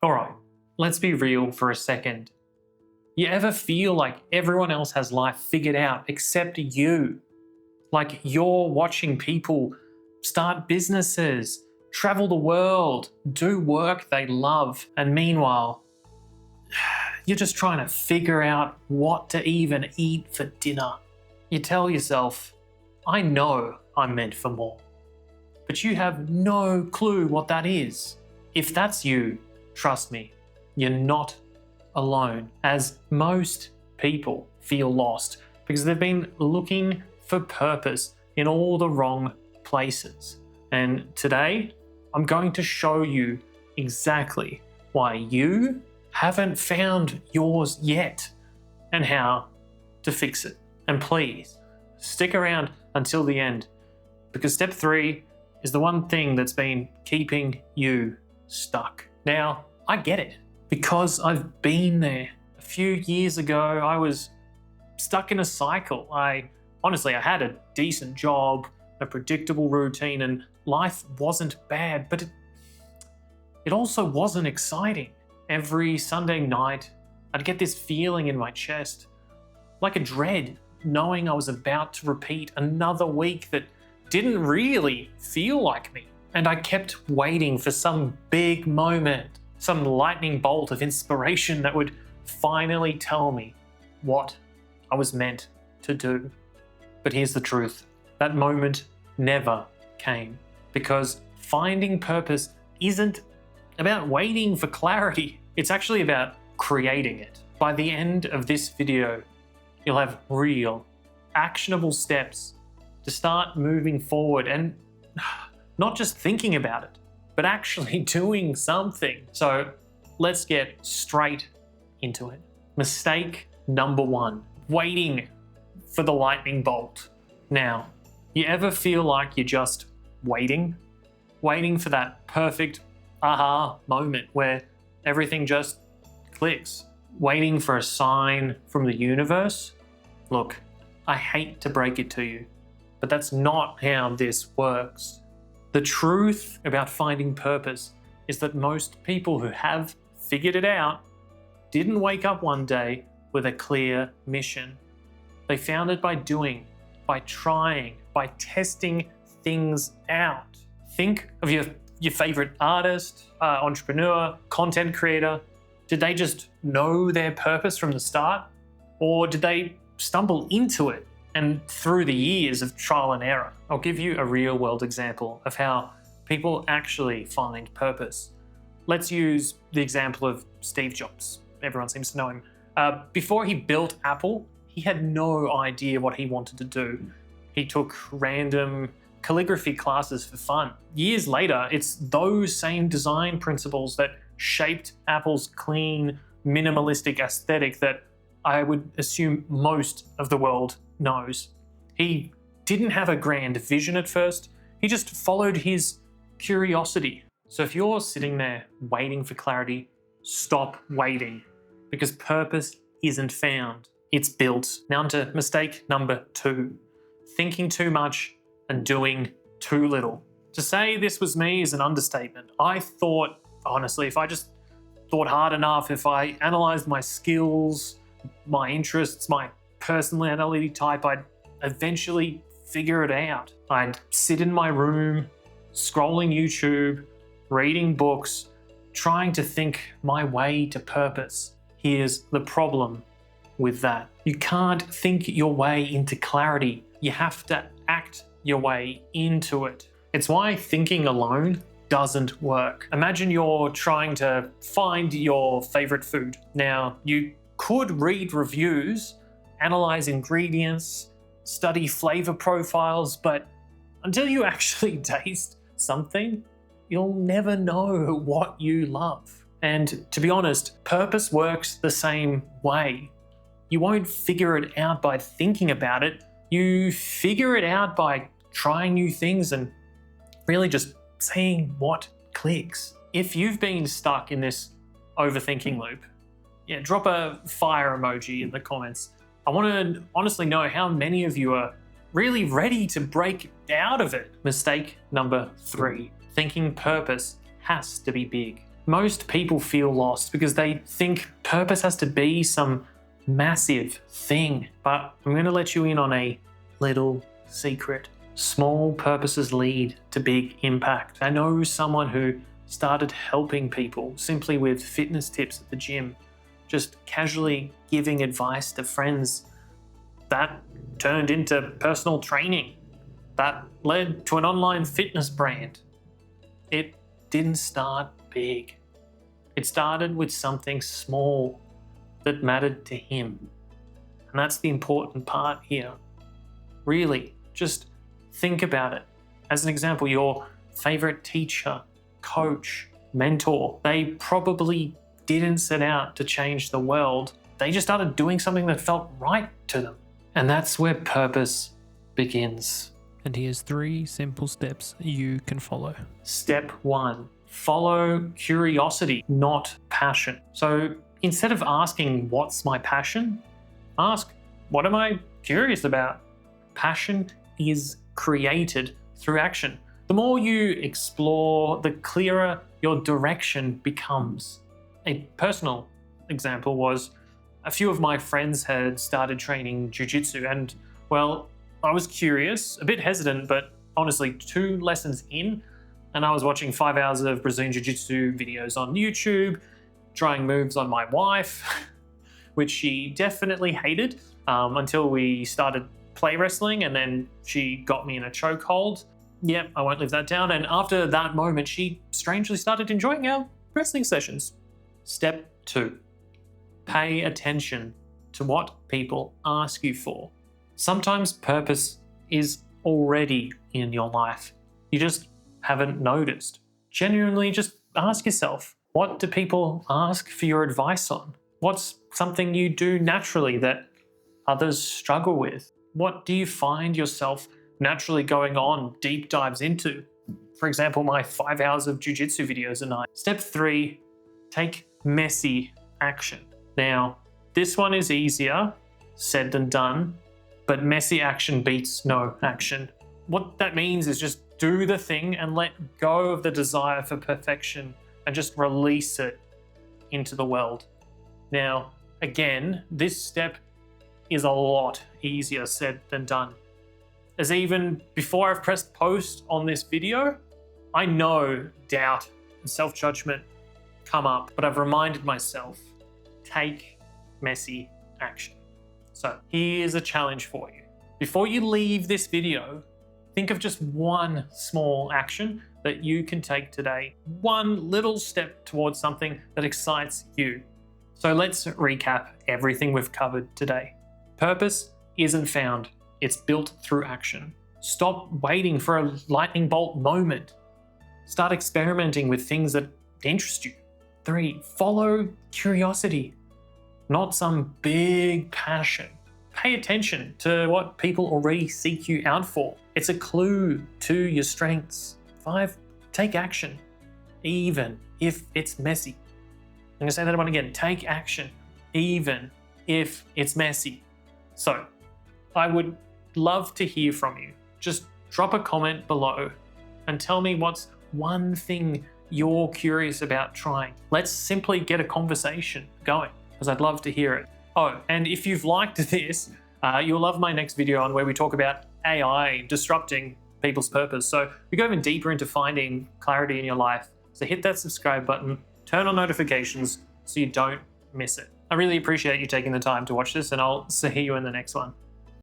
All right, let's be real for a second. You ever feel like everyone else has life figured out except you? Like you're watching people start businesses, travel the world, do work they love, and meanwhile, you're just trying to figure out what to even eat for dinner. You tell yourself, I know I'm meant for more, but you have no clue what that is. If that's you, trust me, you're not alone, as most people feel lost because they've been looking for purpose in all the wrong places. And today, I'm going to show you exactly why you haven't found yours yet and how to fix it. And please, stick around until the end, because step 3 is the one thing that's been keeping you stuck. Now, I get it, because I've been there. A few years ago, I was stuck in a cycle. I had a decent job, a predictable routine, and life wasn't bad, but it also wasn't exciting. Every Sunday night, I'd get this feeling in my chest, like a dread, knowing I was about to repeat another week that didn't really feel like me. And I kept waiting for some big moment, some lightning bolt of inspiration that would finally tell me what I was meant to do. But here's the truth. That moment never came, because finding purpose isn't about waiting for clarity. It's actually about creating it. By the end of this video, you'll have real, actionable steps to start moving forward, and not just thinking about it, but actually doing something. So let's get straight into it. Mistake number 1, waiting for the lightning bolt. Now, you ever feel like you're just waiting for that perfect aha moment where everything just clicks, waiting for a sign from the universe? Look, I hate to break it to you, but that's not how this works. The truth about finding purpose is that most people who have figured it out didn't wake up one day with a clear mission. They found it by doing, by trying, by testing things out. Think of your favorite artist, entrepreneur, content creator. Did they just know their purpose from the start? Or did they stumble into it and through the years of trial and error? I'll give you a real world example of how people actually find purpose. Let's use the example of Steve Jobs. Everyone seems to know him. Before he built Apple, he had no idea what he wanted to do. He took random calligraphy classes for fun. Years later, it's those same design principles that shaped Apple's clean, minimalistic aesthetic that I would assume most of the world knows. He didn't have a grand vision at first. He just followed his curiosity. So if you're sitting there waiting for clarity, stop waiting, because purpose isn't found, it's built. Now to mistake number 2, thinking too much and doing too little. To say this was me is an understatement. I thought, honestly, if I just thought hard enough, if I analyzed my skills, my interests, my personality type, I'd eventually figure it out. I'd sit in my room, scrolling YouTube, reading books, trying to think my way to purpose. Here's the problem with that. You can't think your way into clarity. You have to act your way into it. It's why thinking alone doesn't work. Imagine you're trying to find your favorite food. Now, you could read reviews, analyze ingredients, study flavor profiles, but until you actually taste something, you'll never know what you love. And to be honest, purpose works the same way. You won't figure it out by thinking about it. You figure it out by trying new things and really just seeing what clicks. If you've been stuck in this overthinking loop, drop a fire emoji in the comments. I want to honestly know how many of you are really ready to break out of it. Mistake number 3, thinking purpose has to be big. Most people feel lost because they think purpose has to be some massive thing. But I'm going to let you in on a little secret. Small purposes lead to big impact. I know someone who started helping people simply with fitness tips at the gym, just casually giving advice to friends. That turned into personal training. That led to an online fitness brand. It didn't start big. It started with something small that mattered to him. And that's the important part here. Really, just think about it. As an example, your favorite teacher, coach, mentor, they probably didn't set out to change the world. They just started doing something that felt right to them. And that's where purpose begins. And here's 3 simple steps you can follow. Step 1, follow curiosity, not passion. So instead of asking, what's my passion? Ask, what am I curious about? Passion is created through action. The more you explore, the clearer your direction becomes. A personal example was a few of my friends had started training jiu-jitsu, and well, I was curious, a bit hesitant, but honestly 2 lessons in, and I was watching 5 hours of Brazilian jiu-jitsu videos on YouTube, trying moves on my wife, which she definitely hated until we started play wrestling, and then she got me in a chokehold. Yep, I won't live that down. And after that moment, she strangely started enjoying our wrestling sessions. Step 2, pay attention to what people ask you for. Sometimes purpose is already in your life. You just haven't noticed. Genuinely just ask yourself, what do people ask for your advice on? What's something you do naturally that others struggle with? What do you find yourself naturally going on deep dives into? For example, my 5 hours of jiu-jitsu videos a night. Step 3, take messy action. Now, this one is easier said than done, but messy action beats no action. What that means is just do the thing and let go of the desire for perfection and just release it into the world. Now, again, this step is a lot easier said than done. As even before I've pressed post on this video, I know doubt and self-judgment come up, but I've reminded myself, take messy action. So here's a challenge for you. Before you leave this video, think of just one small action that you can take today. One little step towards something that excites you. So let's recap everything we've covered today. Purpose isn't found, it's built through action. Stop waiting for a lightning bolt moment. Start experimenting with things that interest you. 3, follow curiosity, not some big passion. Pay attention to what people already seek you out for. It's a clue to your strengths. 5, take action, even if it's messy. I'm gonna say that one again, take action, even if it's messy. So, I would love to hear from you. Just drop a comment below and tell me what's one thing you're curious about trying. Let's simply get a conversation going, because I'd love to hear it. Oh, and if you've liked this, you'll love my next video on where we talk about AI disrupting people's purpose. So we go even deeper into finding clarity in your life. So hit that subscribe button, turn on notifications so you don't miss it. I really appreciate you taking the time to watch this, and I'll see you in the next one.